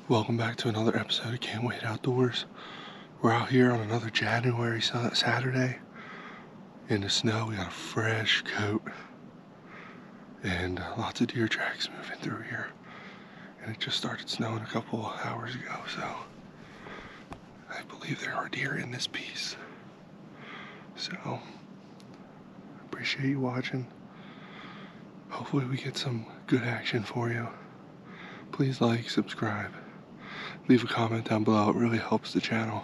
Welcome back to another episode of Can't Wait Outdoors. We're out here on another January Saturday in the snow. We got a fresh coat and lots of deer tracks moving through here. And it just started snowing a couple of hours ago, so I believe there are deer in this piece. So, appreciate you watching. Hopefully we get some good action for you. Please like, subscribe. Leave a comment down below, it really helps the channel.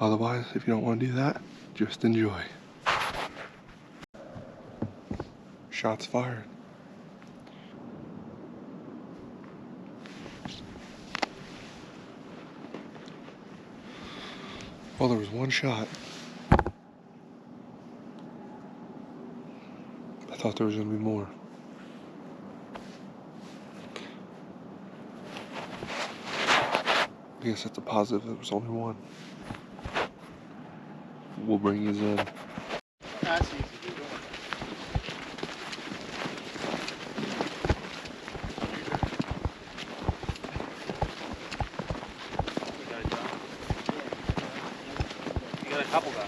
Otherwise, if you don't want to do that, just enjoy. Shots fired. Well, there was one shot. I thought there was going to be more. I guess that's a positive, there was only one. We'll bring his in. You got a couple guys.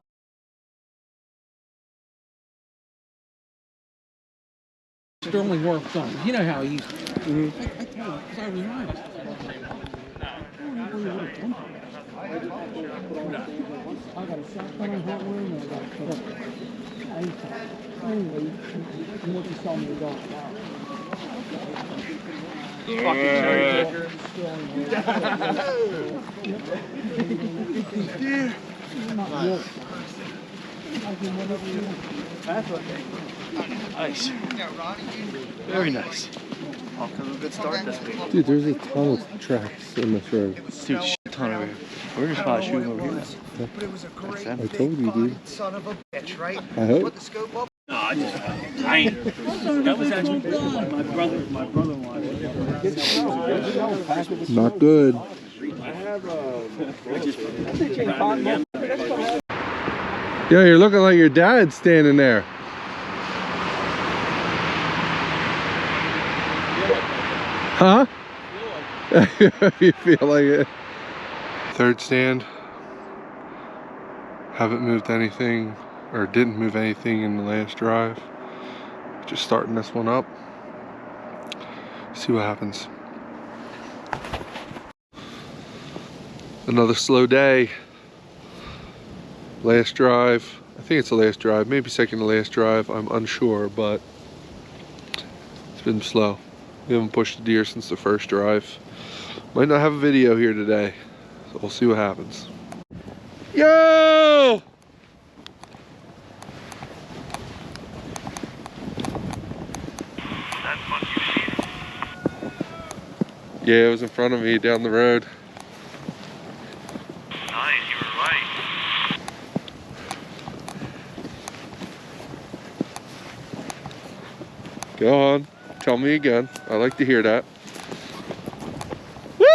Sterling works on. You know how he used to. I told him, because I was right. I got a shotgun on hot wing and I got a put up. Anyway, you want to sell me a dog. Fucking cherry picker. Nice. Very nice. Off to a good start this week. Dude, there's a ton of tracks in this road. Dude, shit ton over here. We're just probably shooting over here. But it was a great I told you, dude. son of a bitch, right? I hope. Put the scope up. No, I ain't. That was actually my brother-in-law. Not good. Yeah, you're looking like your dad standing there. Huh? You feel like it. Third stand. Haven't moved anything, or didn't move anything in the last drive. Just starting this one up. See what happens. Another slow day. Last drive. I think it's the last drive, maybe second to last drive. I'm unsure, but it's been slow. We haven't pushed a deer since the first drive. Might not have a video here today, so we'll see what happens. Yo! Yeah, it was in front of me down the road. Nice, you were right. Go on, tell me again. I like to hear that. Woo!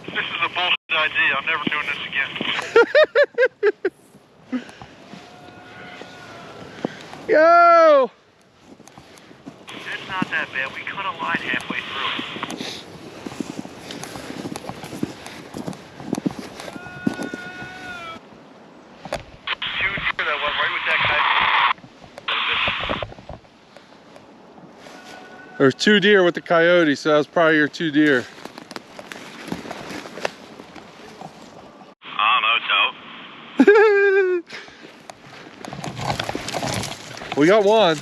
This is a bullshit idea. I'm never doing this again. Yo! It's not that bad. We cut a line halfway through it. Two deer that went right with that guy. There's two deer with the coyote, so that was probably your two deer. I don't know, Joe. We got one.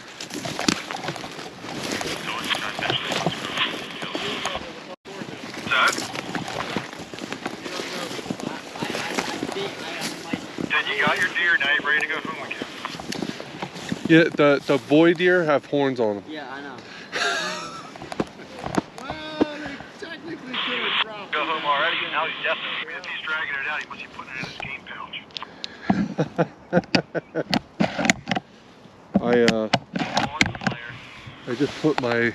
You got your deer, now you're ready to go home again. Yeah, the boy deer have horns on them. Yeah, I know. Well, they technically could have dropped. Go home already? Now he's definitely, if he's dragging it out, he must be putting it in his game pouch. I just put my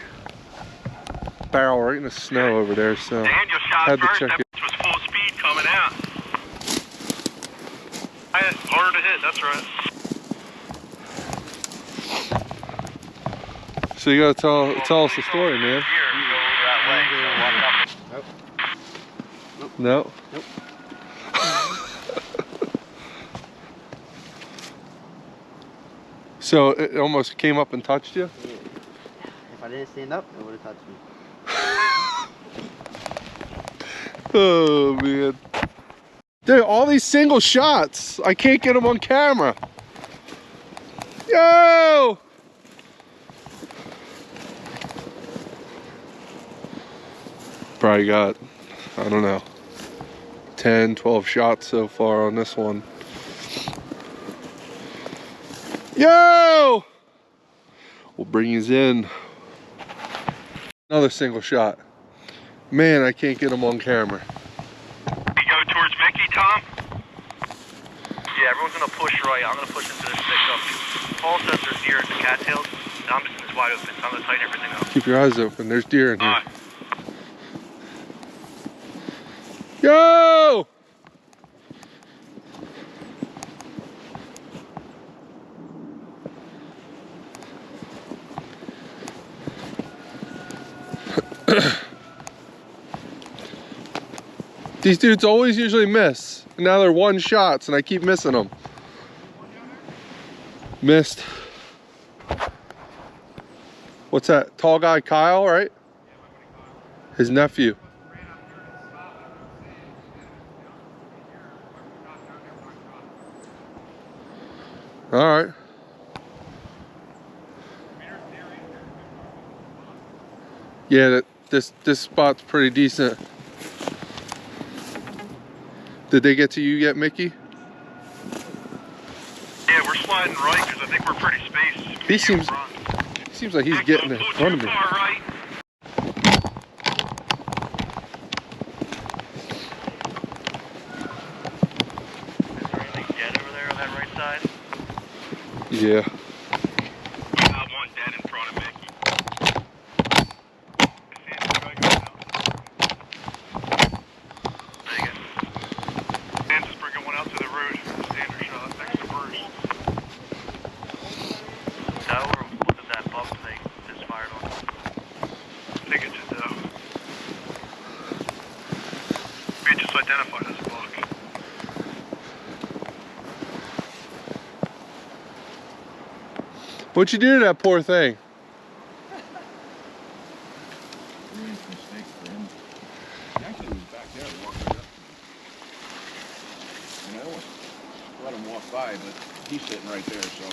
barrel right in the snow over there, so Daniel shot had to first, check that it. bitch was full speed coming out. Harder to hit, that's right. So you gotta tell us the story, man. Here, go over that No. Nope. So it almost came up and touched you? If I didn't stand up, it would have touched me. Oh man. Dude, all these single shots. I can't get them on camera. Yo! Probably got, I don't know, 10, 12 shots so far on this one. Yo! We'll bring you in. Another single shot. Man, I can't get them on camera. You go towards Mickey, Tom? Yeah, everyone's gonna push right. I'm gonna push into this pickup. Paul says there's deer in the cattails, and I'm just in this wide open, so I'm gonna tighten everything up. Keep your eyes open. There's deer in here. Alright. Yo! These dudes always usually miss. And now they're one shots and I keep missing them. Missed. What's that? Tall guy Kyle, right? His nephew. All right. Yeah, this spot's pretty decent. Did they get to you yet, Mickey? Yeah, we're sliding right because I think we're pretty spaced. He seems like he's getting in front of me. Far right. Is there anything dead over there on that right side? Yeah. You got one dead in front of Mickey. There you go. And just bringing one out to the road. Standard shot next to Bruce. Doe, or was it that buck they just fired on? I think it's a doe. We just identified as a buck. What'd you do to that poor thing? Actually, he was back there walking up. You know, let him walk by, but he's sitting right there, so.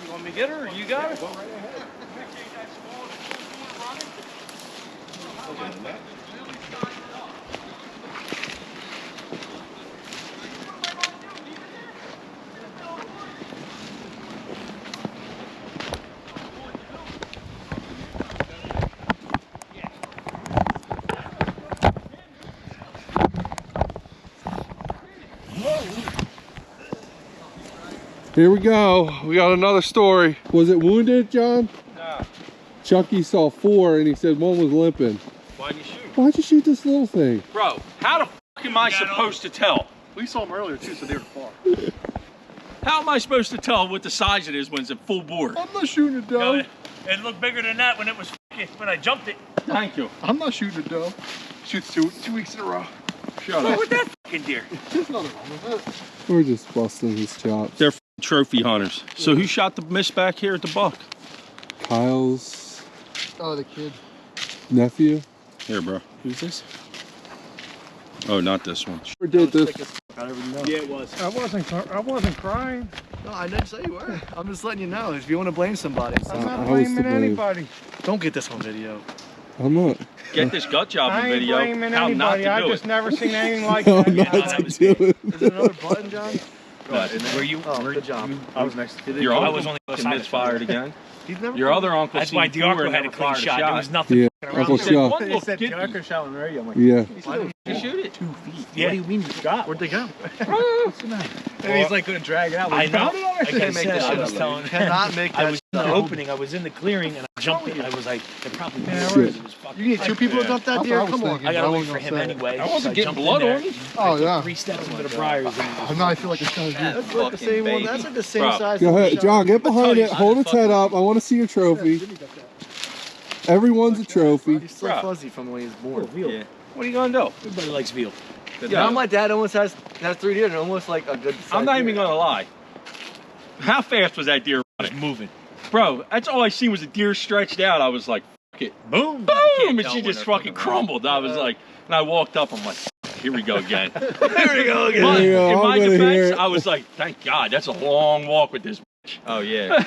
You want me to get her or you got it? Go right ahead. Okay, the net. Here we go. We got another story. Was it wounded, John? No. Chucky saw 4 and he said 1 was limping. Why'd you shoot? Why'd you shoot this little thing? Bro, how the fuck am I supposed to tell? We saw him earlier too, so they were far. How am I supposed to tell what the size it is when it's at full bore? I'm not shooting a doe. It looked bigger than that when it was when I jumped it. Thank you. I'm not shooting a doe. Shoots two weeks in a row. Shut up. With that fucking deer. There's nothing wrong with it. We're just busting his chops. They're trophy hunters. So who shot the miss back here at the buck? Kyle's Oh, the kid. nephew. Here, bro. Who's this? Oh, not this one. Who did this? Yeah, it was. I wasn't crying. No, I didn't say you were. I'm just letting you know if you want to blame somebody. I'm not I was blaming to blame. anybody. Don't get this on video. I'm not. Get this gut job I in ain't video. blaming How not anybody. to I do just it. never seen anything like No, that. not that to was do it. Is it another button, John? Were you? Oh, good job. I was next to Your I uncle was was only misfired again. You've never. Your other uncle. That's why seen DeArco four and had a never clean fired shot. There was nothing Yeah, around. Uncle He said, Shaw. one look, said didn't DeArco shot in Ray. I'm like, Yeah. you shoot it? 2 feet. Yeah. What do you mean you got? Where'd they go? And he's like gonna drag it out. I Like, know. Like I Can't make said, this I shit was up. telling Cannot make I that was in shit the up. opening. I was in the clearing and I jumped it. I was like, they're probably Shit. it was fucking. You need 2 people to dump that deer? Come on. I gotta wait for him anyway. I wasn't so getting jumped in blood there. on me. Oh, yeah. 3 steps into the briars. And Now I feel like it's gonna That That's like the same one. fucking That's like the same Bro. size. Go as the ahead, shot. John. Get behind you, it. Hold its head up. I want to see your trophy. Everyone's a trophy. He's still Bro. fuzzy from when he was born. Veal. Yeah. What are you gonna do? Everybody likes veal. Now my dad almost has 3 deer and almost like a good size I'm not deer. even gonna lie. How fast was that deer Just running? moving. Bro, that's all I seen was a deer stretched out. I was like, fuck it. Boom. Boom! And she just fucking crumbled. I was like, and I walked up, I'm like, here we go again. Here we go again. But There you go, in I'm my gonna hear defense, it. I was like, thank God, that's a long walk with this bitch. Oh yeah.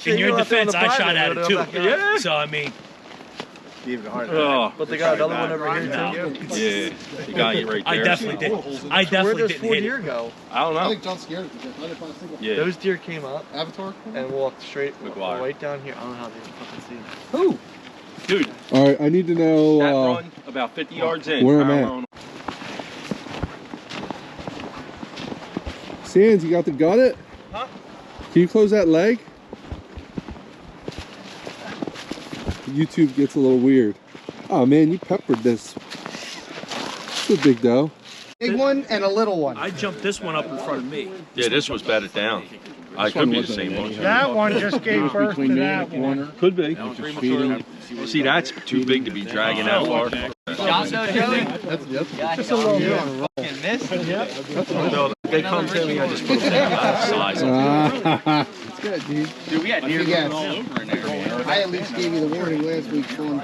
In your you left it on defense, the I private, shot at they'll it too. back up. Yeah. So I mean, Gave it a heart Oh, But they got another one over here No. too. yeah. You got it right I there. definitely did. I Where'd definitely those didn't 4 hit deer it. go? I don't know. John scared it because I didn't find a single Yeah. Those deer came up Avatar. and walked straight McGuire. right down here. I don't know how they fucking see. Who? Dude, All right, I need to that know. run about 50 yards in. where I'm power at. on- Sands, you got the gutted? Huh? Can you close that leg? YouTube gets a little weird. Oh man, you peppered this. It's a big doe. Big one and a little one. I jumped this one up in front of me. Yeah, this was bedded down. I could be the same one. That one just gave birth to that one. Could be. See, that's too big to be dragging that far. Just a little bit. They come to me, I just put them down that size. It's good, dude. Dude, we had deer Yes. all over in there. I at least gave you the warning last week, Sean.